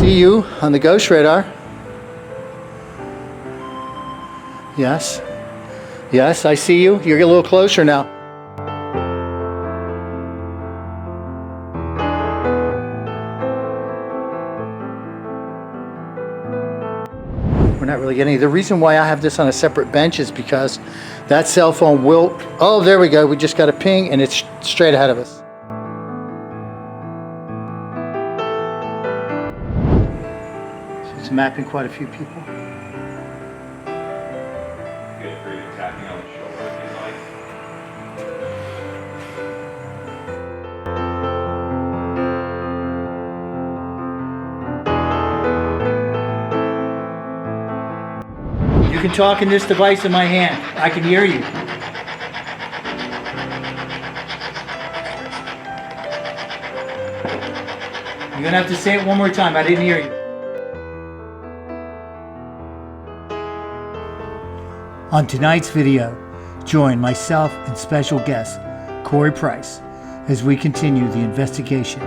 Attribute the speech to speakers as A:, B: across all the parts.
A: see you on the ghost radar. Yes. Yes, I see you. You're a little closer now. We're not really getting it. The reason why I have this on a separate bench is because that cell phone will... Oh, there we go. We just got a ping and it's straight ahead of us. So it's mapping quite a few people.
B: Feel free to tap me on the shoulder if you'd like.
A: You can talk in this device in my hand. I can hear you. You're gonna have to say it one more time. I didn't hear you. On tonight's video, join myself and special guest Corey Price as we continue the investigation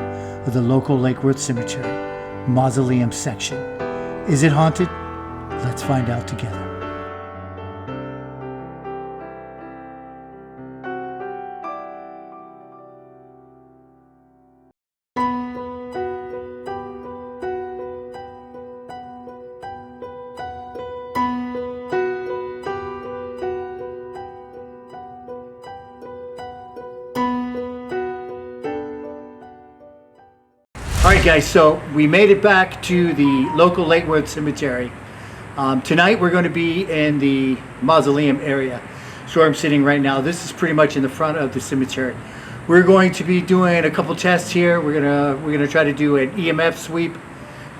A: of the local Lake Worth Cemetery, Mausoleum Section. Is it haunted? Let's find out together. Alright guys, so we made it back to the local Lake Worth Cemetery. Tonight we're going to be in the mausoleum area. So where I'm sitting right now, this is pretty much in the front of the cemetery. We're going to be doing a couple tests here. We're gonna try to do an EMF sweep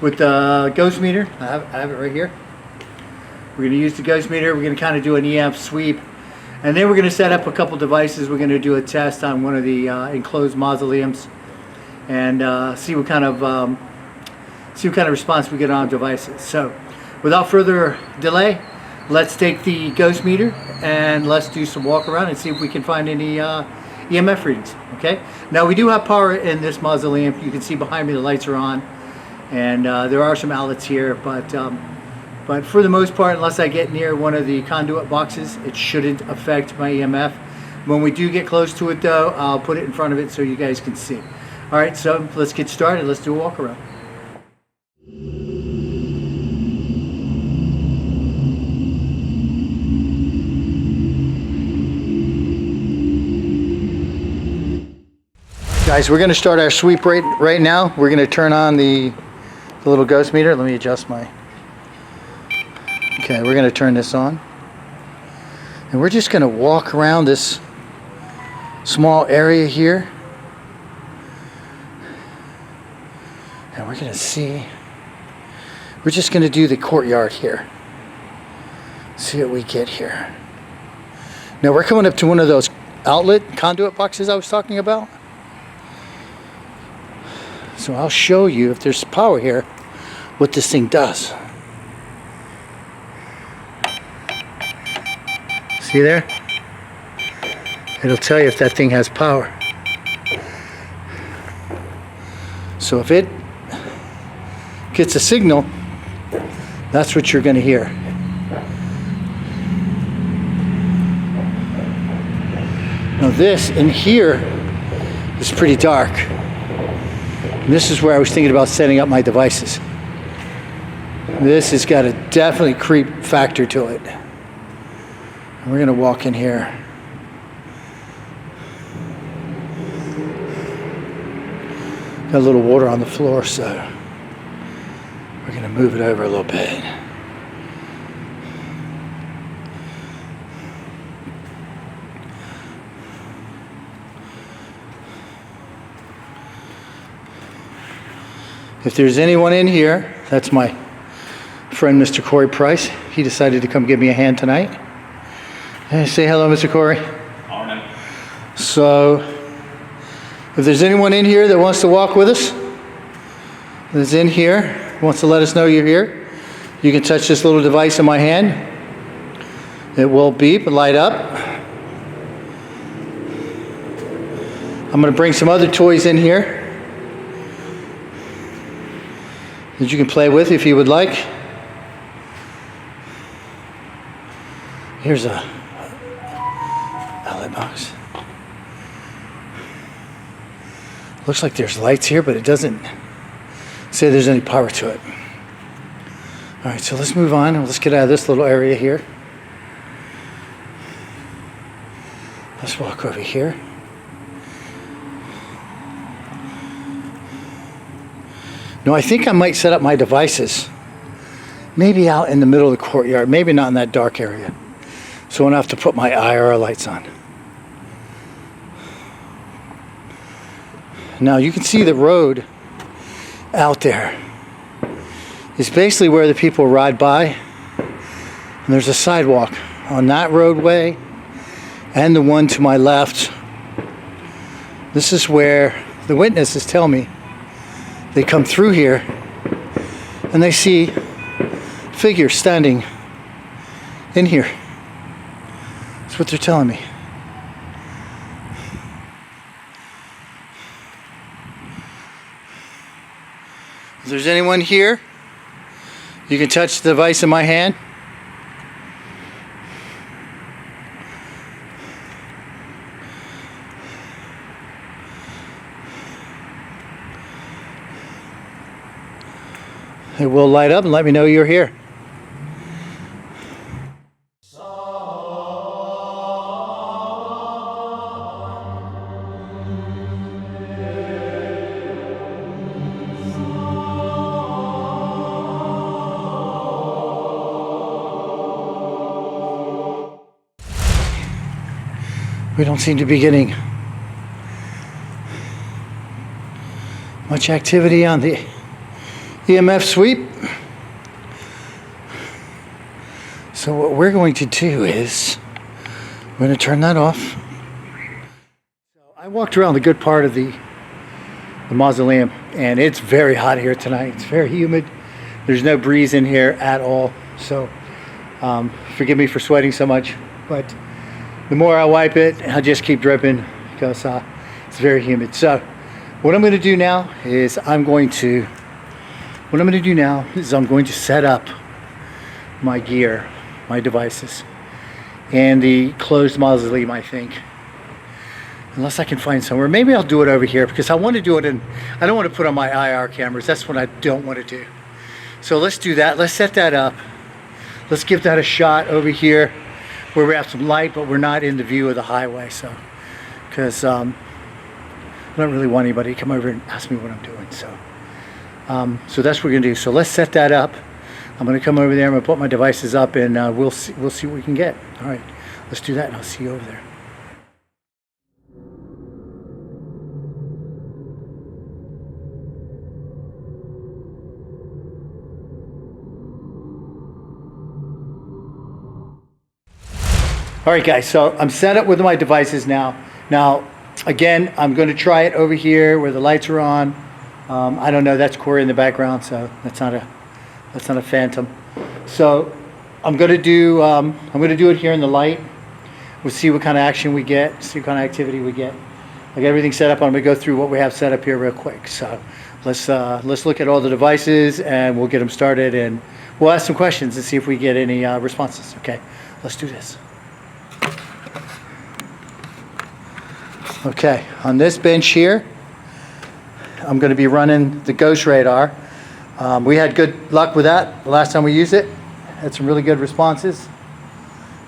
A: with the ghost meter. I have it right here. We're going to use the ghost meter. We're going to kind of do an EMF sweep. And then we're going to set up a couple devices. We're going to do a test on one of the enclosed mausoleums. And see what kind of response we get on devices. So, without further delay, let's take the ghost meter and let's do some walk around and see if we can find any EMF readings. Okay. Now we do have power in this mausoleum. You can see behind me the lights are on, and there are some outlets here, but for the most part, unless I get near one of the conduit boxes, it shouldn't affect my EMF. When we do get close to it, though, I'll put it in front of it so you guys can see. All right, so let's get started. Let's do a walk around. Guys, we're going to start our sweep right now. We're going to turn on the little ghost meter. Let me adjust my... Okay, we're going to turn this on. And we're just going to walk around this small area here. And we're going to see, we're just going to do the courtyard here. See what we get here. Now we're coming up to one of those outlet conduit boxes I was talking about. So I'll show you, if there's power here, what this thing does. See there? It'll tell you if that thing has power. So if it gets a signal, that's what you're going to hear. Now this in here is pretty dark. And this is where I was thinking about setting up my devices. This has got a definitely creep factor to it. And we're going to walk in here. Got a little water on the floor, so we're going to move it over a little bit. If there's anyone in here, that's my friend, Mr. Corey Price. He decided to come give me a hand tonight. Hey, say hello, Mr. Corey.
B: Morning.
A: So, if there's anyone in here that wants to walk with us, that's in here, wants to let us know you're here, you can touch this little device in my hand. It will beep and light up. I'm going to bring some other toys in here. that you can play with if you would like. Here's a outlet box. Looks like there's lights here, but it doesn't say there's any power to it. All right, so let's move on and let's get out of this little area here. Let's walk over here. No, I think I might set up my devices maybe out in the middle of the courtyard, maybe not in that dark area. So I won't have to put my IR lights on. Now you can see the road out there. It's basically where the people ride by. And there's a sidewalk on that roadway and the one to my left. This is where the witnesses tell me they come through here and they see figures standing in here. That's what they're telling me. If there's anyone here, you can touch the device in my hand. It will light up and let me know you're here. We don't seem to be getting much activity on the EMF sweep. So what we're going to do is we're going to turn that off. So I walked around the good part of the mausoleum, and it's very hot here tonight. It's very humid. There's no breeze in here at all. So forgive me for sweating so much, but the more I wipe it, I'll just keep dripping because it's very humid. So what I'm going to do now is I'm going to set up my gear, my devices, and the closed mausoleum, I think. Unless I can find somewhere. Maybe I'll do it over here because I want to do it in, I don't want to put on my IR cameras. That's what I don't want to do. So let's do that. Let's set that up. Let's give that a shot over here where we have some light, but we're not in the view of the highway. So, because I don't really want anybody to come over and ask me what I'm doing. So that's what we're gonna do. So let's set that up. I'm gonna come over there. I'm gonna put my devices up, and we'll see what we can get. All right, let's do that, and I'll see you over there. All right, guys. So I'm set up with my devices now. Now, again, I'm going to try it over here where the lights are on. I don't know. That's Corey in the background, so that's not a phantom. So I'm going to do it here in the light. We'll see what kind of action we get. See what kind of activity we get. I got everything set up. I'm going to go through what we have set up here real quick. So let's look at all the devices and we'll get them started, and we'll ask some questions and see if we get any responses. Okay, let's do this. Okay, on this bench here, I'm going to be running the ghost radar. We had good luck with that the last time we used it. Had some really good responses,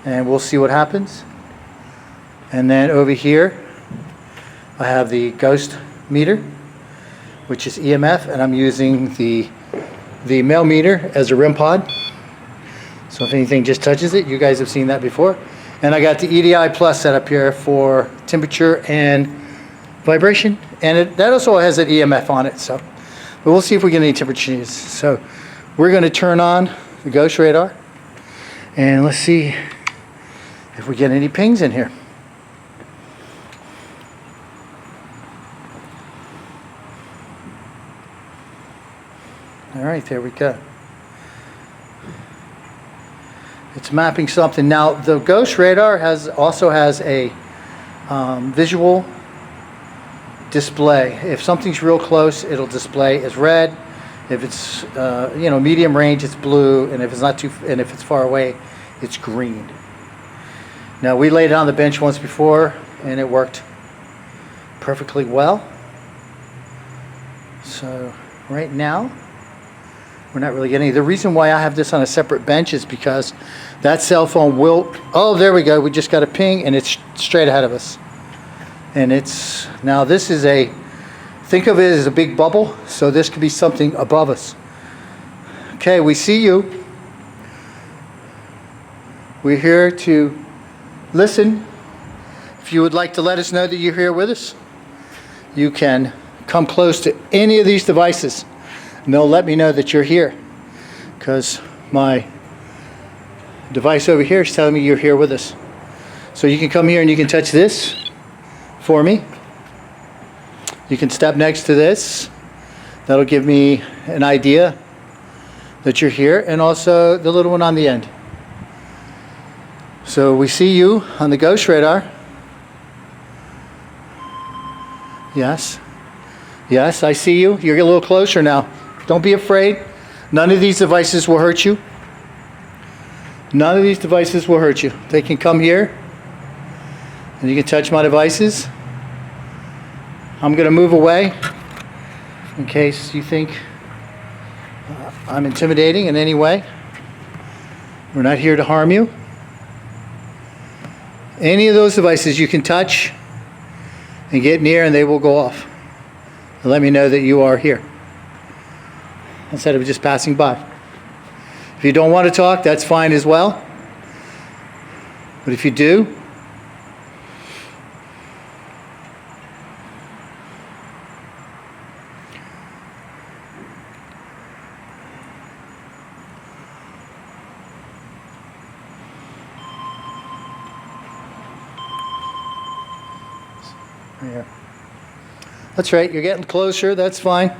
A: and we'll see what happens. And then over here, I have the ghost meter, which is EMF, and I'm using the male meter as a REM pod. So if anything just touches it, you guys have seen that before. And I got the EDI Plus set up here for temperature and vibration, and that also has an EMF on it. So, but we'll see if we get any temperature changes. So we're going to turn on the ghost radar, and let's see if we get any pings in here. All right, there we go. It's mapping something. Now, the ghost radar also has a visual display. If something's real close, it'll display as red. If it's medium range, it's blue, and if it's not too, and if it's far away, it's green. Now we laid it on the bench once before, and it worked perfectly well. So right now, we're not really getting. The reason why I have this on a separate bench is because that cell phone will. Oh, there we go. We just got a ping, and it's straight ahead of us. And it's now this is a. Think of it as a big bubble, so this could be something above us. Okay, we see you. We're here to listen. If you would like to let us know that you're here with us, you can come close to any of these devices, and they'll let me know that you're here, because my device over here is telling me you're here with us. So you can come here and you can touch this for me. You can step next to this. That'll give me an idea that you're here, and also the little one on the end. So we see you on the ghost radar. Yes. Yes, I see you. You're a little closer now. Don't be afraid. None of these devices will hurt you. None of these devices will hurt you. They can come here, and you can touch my devices. I'm going to move away in case you think I'm intimidating in any way. We're not here to harm you. Any of those devices you can touch and get near, and they will go off. And let me know that you are here, instead of just passing by. If you don't want to talk, that's fine as well. But if you do, here. That's right, you're getting closer, that's fine.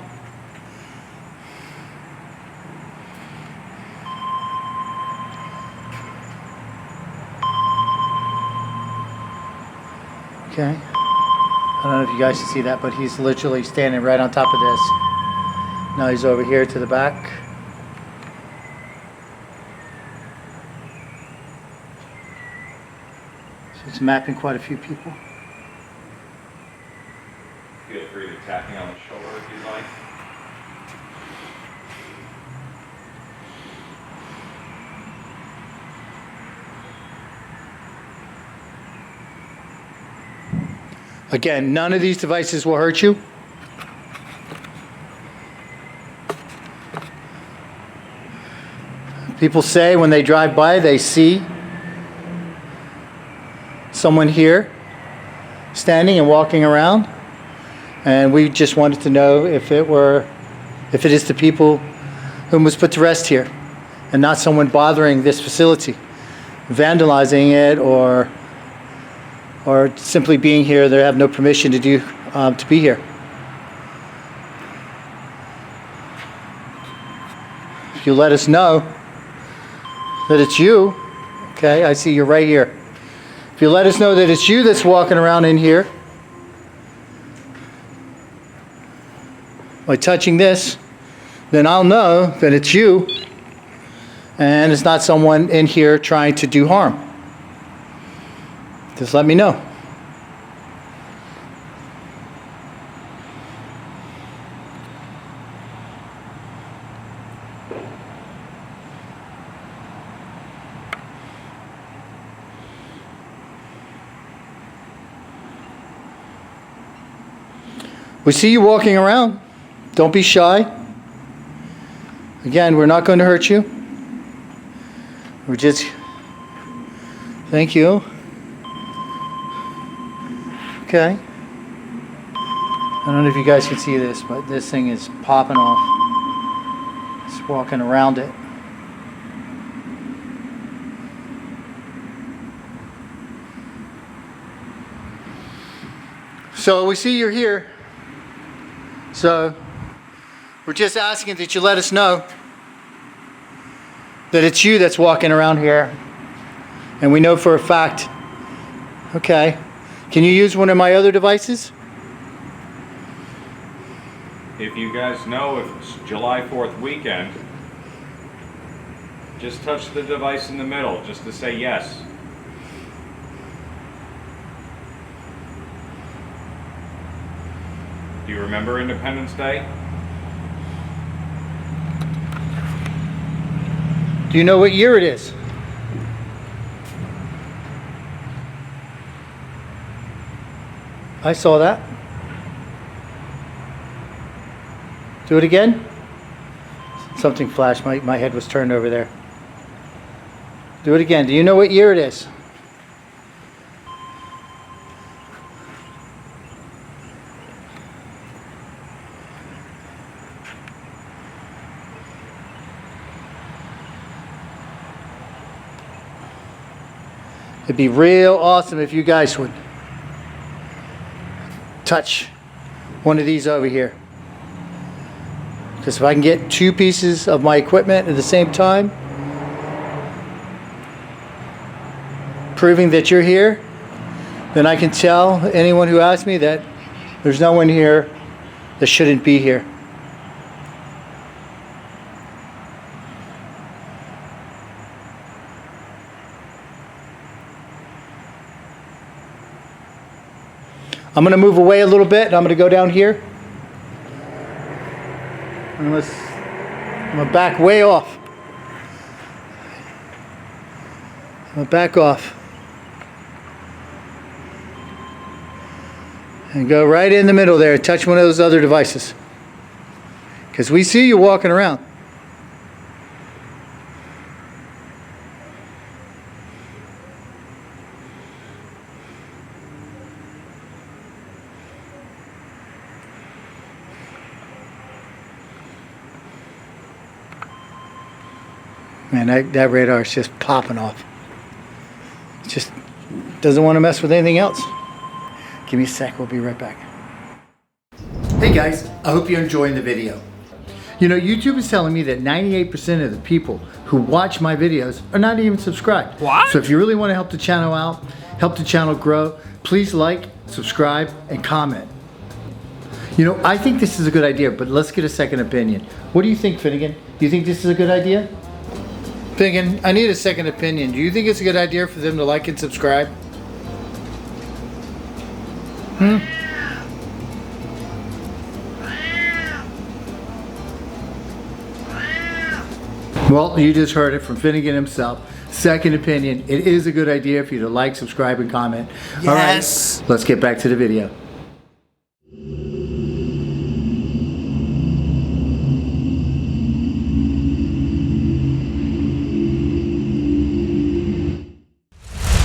A: Okay. I don't know if you guys can see that, but he's literally standing right on top of this. Now he's over here to the back. So it's mapping quite a few people.
B: Feel free to tap me on the shoulder if you'd like.
A: Again, none of these devices will hurt you. People say when they drive by, they see someone here standing and walking around. And we just wanted to know if it is the people whom was put to rest here, and not someone bothering this facility, vandalizing it, or simply being here. They have no permission to be here. If you let us know that it's you, okay, I see you're right here. If you let us know that it's you that's walking around in here, by touching this, then I'll know that it's you, and it's not someone in here trying to do harm. Just let me know. We see you walking around. Don't be shy. Again, we're not going to hurt you. We're just... Thank you. Okay. I don't know if you guys can see this, but this thing is popping off. It's walking around it. So we see you're here. So we're just asking that you let us know that it's you that's walking around here. And we know for a fact. Okay. Can you use one of my other devices?
B: if you guys know if it's July 4th weekend, just touch the device in the middle just to say yes. Do you remember Independence Day?
A: Do you know what year it is? I saw that. Do it again. Something flashed. My head was turned over there. Do it again. Do you know what year it is? It'd be real awesome if you guys would touch one of these over here. Because if I can get two pieces of my equipment at the same time, proving that you're here, then I can tell anyone who asks me that there's no one here that shouldn't be here. I'm going to move away a little bit and I'm going to go down here. I'm going to back way off. I'm going to back off. And go right in the middle there and touch one of those other devices. Because we see you walking around. Man, that radar is just popping off. It just doesn't want to mess with anything else. Give me a sec, we'll be right back. Hey guys, I hope you're enjoying the video. You know, YouTube is telling me that 98% of the people who watch my videos are not even subscribed.
C: What?
A: So if you really want to help the channel out, help the channel grow, please like, subscribe, and comment. You know, I think this is a good idea, but let's get a second opinion. What do you think, Finnegan? Do you think this is a good idea? Finnegan, I need a second opinion. Do you think it's a good idea for them to like and subscribe? Well, you just heard it from Finnegan himself. Second opinion, it is a good idea for you to like, subscribe, and comment.
C: Yes.
A: All right, let's get back to the video.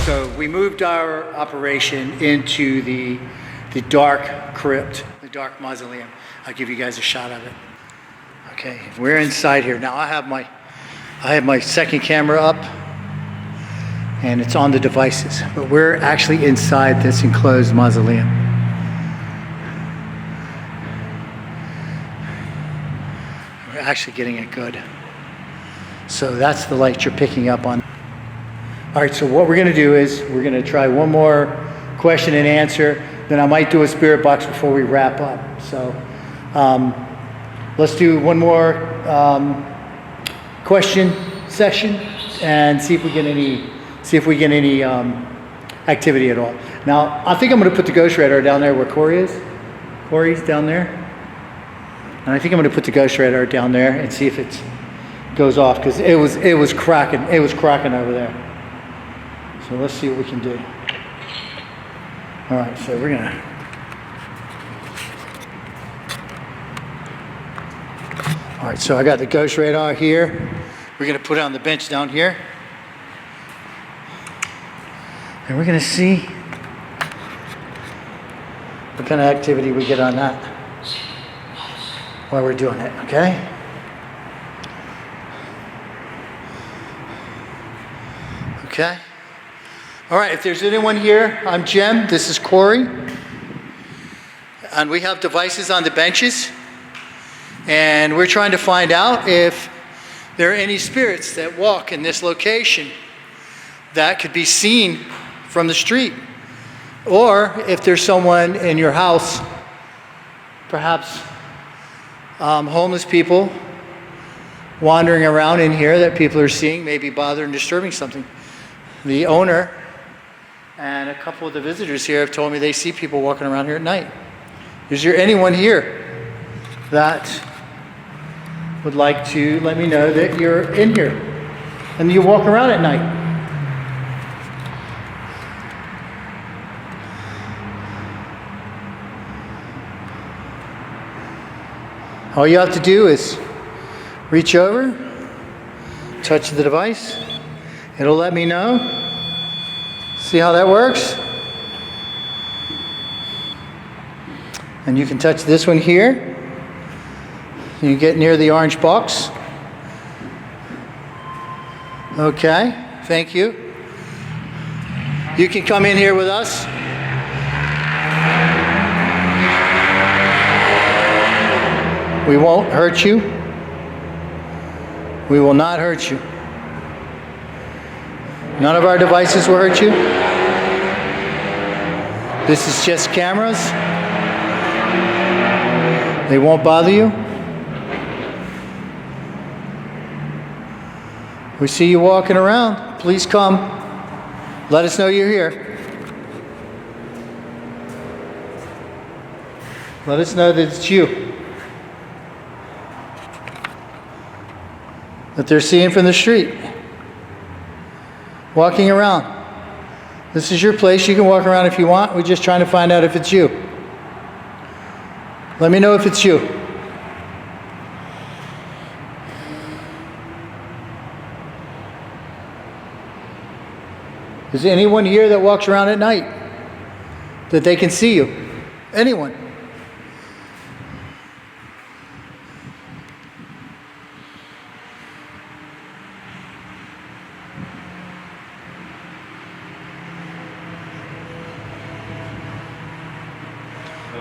A: So we moved our operation into the dark crypt, the dark mausoleum. I'll give you guys a shot of it. Okay, we're inside here. Now I have my second camera up and it's on the devices, but we're actually inside this enclosed mausoleum. We're actually getting it good. So that's the light you're picking up on. All right, so what we're gonna do is we're gonna try one more question and answer, then I might do a spirit box before we wrap up. So let's do one more question session and see if we get any activity at all. Now, I think I'm gonna put the ghost radar down there where Corey is. Corey's down there. And I think I'm gonna put the ghost radar down there and see if it goes off, because it was cracking over there. So let's see what we can do. All right, so we're gonna. All right, so I got the ghost radar here. We're gonna put it on the bench down here. And we're gonna see what kind of activity we get on that while we're doing it, okay? Okay. All right, if there's anyone here, I'm Jim, this is Corey. And we have devices on the benches. And we're trying to find out if there are any spirits that walk in this location that could be seen from the street. Or if there's someone in your house, perhaps homeless people wandering around in here that people are seeing, maybe bothering, disturbing something. The owner and a couple of the visitors here have told me they see people walking around here at night. Is there anyone here that would like to let me know that you're in here and you walk around at night? All you have to do is reach over, touch the device. It'll let me know. See how that works? And you can touch this one here. You get near the orange box. Okay, thank you. You can come in here with us. We won't hurt you. We will not hurt you. None of our devices will hurt you. This is just cameras. They won't bother you. We see you walking around. Please come. Let us know you're here. Let us know that it's you. That they're seeing from the street. Walking around. This is your place. You can walk around if you want. We're just trying to find out if it's you. Let me know if it's you. Is there anyone here that walks around at night that they can see you? Anyone?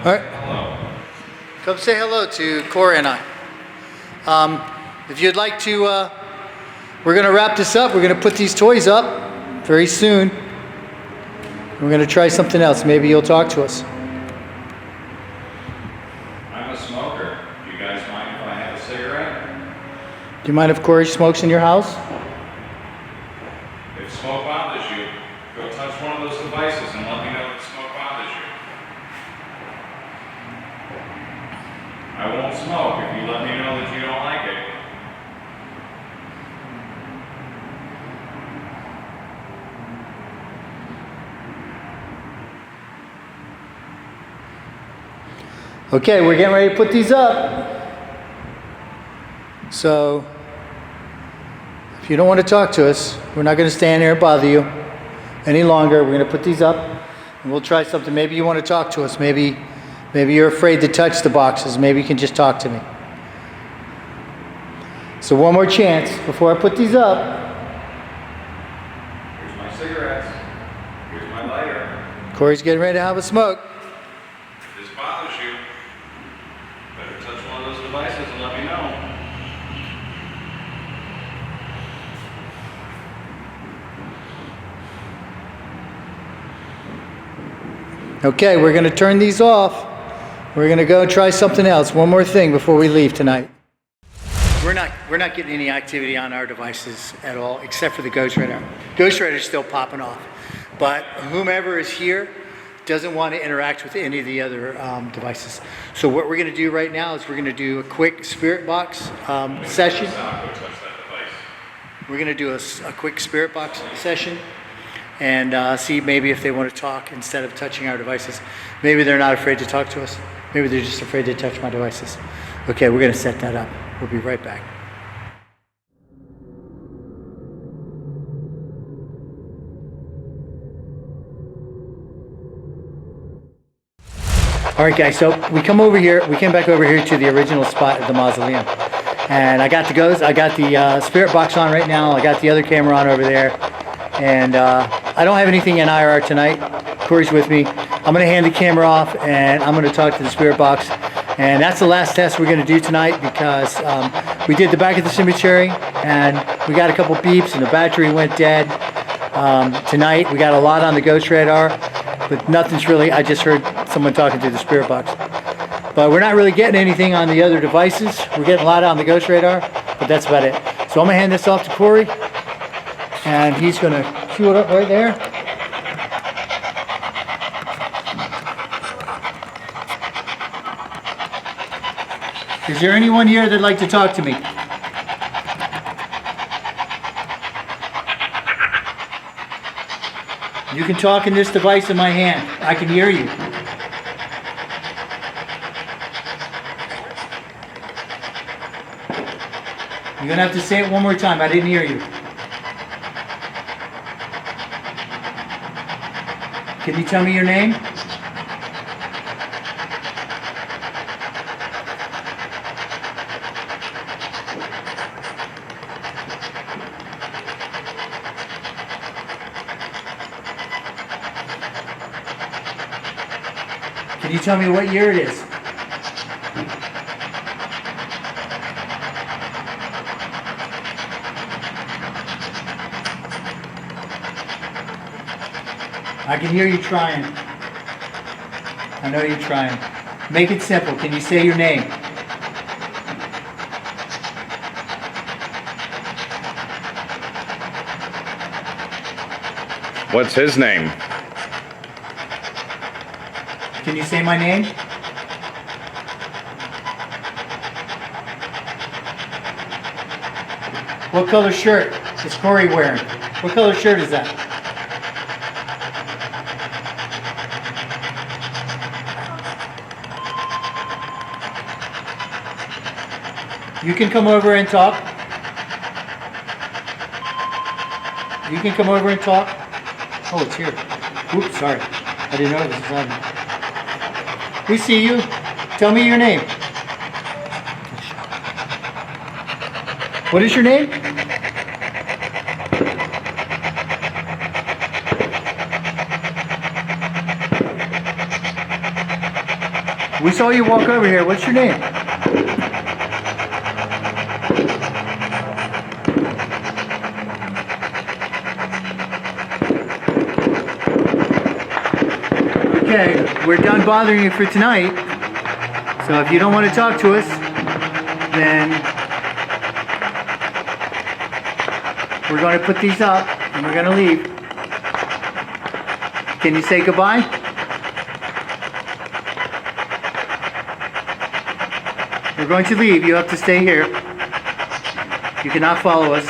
A: All right.
B: Hello.
A: Come say hello to Corey and I. If you'd like to, we're going to wrap this up. We're going to put these toys up very soon. We're going to try something else. Maybe you'll talk to us.
B: I'm a smoker. Do you guys mind if I have a cigarette?
A: Do you mind if Corey smokes in your house?
B: If smoke bothers you, go touch one of those devices and let me know if smoke bothers you. I won't smoke if you let me know that you don't like it.
A: Okay, we're getting ready to put these up. So, if you don't want to talk to us, we're not going to stand here and bother you any longer. We're going to put these up and we'll try something. Maybe you want to talk to us. Maybe you're afraid to touch the boxes. Maybe you can just talk to me. So one more chance before I put these up.
B: Here's my cigarettes. Here's my lighter.
A: Corey's getting ready to have a smoke.
B: If this bothers you, better touch one of those devices and let me know.
A: Okay, we're going to turn these off. We're going to go try something else. One more thing before we leave tonight. We're not getting any activity on our devices at all, except for the Ghost Radar. Ghost Radar is still popping off, but whomever is here doesn't want to interact with any of the other devices. So what we're going to do right now is we're going to do a quick spirit box session. We're going to do a quick spirit box session and see maybe if they want to talk instead of touching our devices. Maybe they're not afraid to talk to us. Maybe they're just afraid to touch my devices. Okay, we're going to set that up. We'll be right back. All right, guys, so we came back over here to the original spot of the mausoleum. And I got the spirit box on right now. I got the other camera on over there. And I don't have anything in IR tonight. Corey's with me. I'm going to hand the camera off and I'm going to talk to the spirit box. And that's the last test we're going to do tonight because we did the back of the cemetery and we got a couple beeps and the battery went dead. Tonight we got a lot on the Ghost Radar, but nothing's really, I just heard someone talking to the spirit box. But we're not really getting anything on the other devices. We're getting a lot on the Ghost Radar, but that's about it. So I'm gonna hand this off to Corey, and he's gonna cue it up right there. Is there anyone here that'd like to talk to me? You can talk in this device in my hand. I can hear you. You're gonna have to say it one more time. I didn't hear you. Can you tell me your name? Can you tell me what year it is? I can hear you trying. I know you're trying. Make it simple. Can you say your name?
C: What's his name?
A: Can you say my name? What color shirt is Corey wearing? What color shirt is that? You can come over and talk. You can come over and talk. Oh, it's here. Oops, sorry. I didn't know this was on. We see you. Tell me your name. What is your name? We saw you walk over here. What's your name? Okay, we're done bothering you for tonight. So if you don't want to talk to us, then we're going to put these up and we're going to leave. Can you say goodbye? We're going to leave. You have to stay here. You cannot follow us.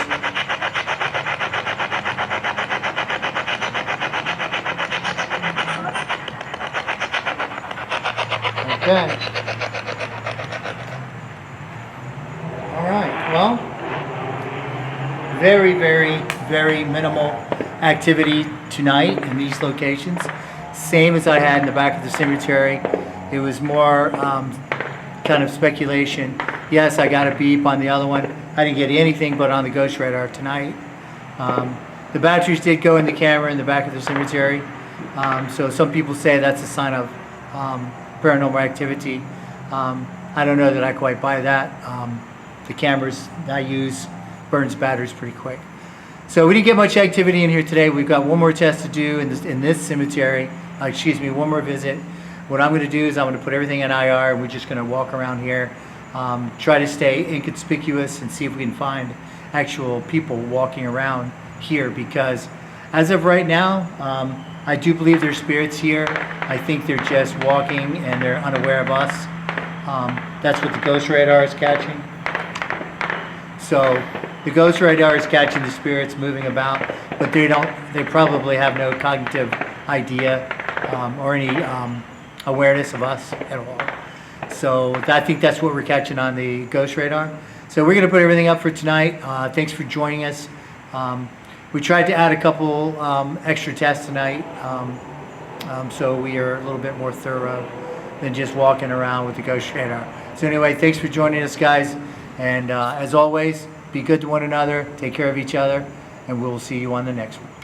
A: Okay. All right. Well, very, very, very minimal activity tonight in these locations. Same as I had in the back of the cemetery. It was more kind of speculation. Yes, I got a beep on the other one. I didn't get anything but on the Ghost Radar tonight. The batteries did go in the camera in the back of the cemetery. So some people say that's a sign of paranormal activity. I don't know that I quite buy that. The cameras I use burns batteries pretty quick. So we didn't get much activity in here today. We've got one more test to do in this cemetery. One more visit. What I'm going to do is I'm going to put everything in IR and we're just going to walk around here, try to stay inconspicuous and see if we can find actual people walking around here, because as of right now, I do believe there's spirits here. I think they're just walking and they're unaware of us. That's what the Ghost Radar is catching. So the Ghost Radar is catching the spirits moving about, but they probably have no cognitive idea or any awareness of us at all. So I think that's what we're catching on the Ghost Radar. So we're going to put everything up for tonight. Thanks for joining us. We tried to add a couple extra tests tonight, so we are a little bit more thorough than just walking around with the Ghost Radar. So anyway, thanks for joining us, guys. And as always, be good to one another, take care of each other, and we'll see you on the next one.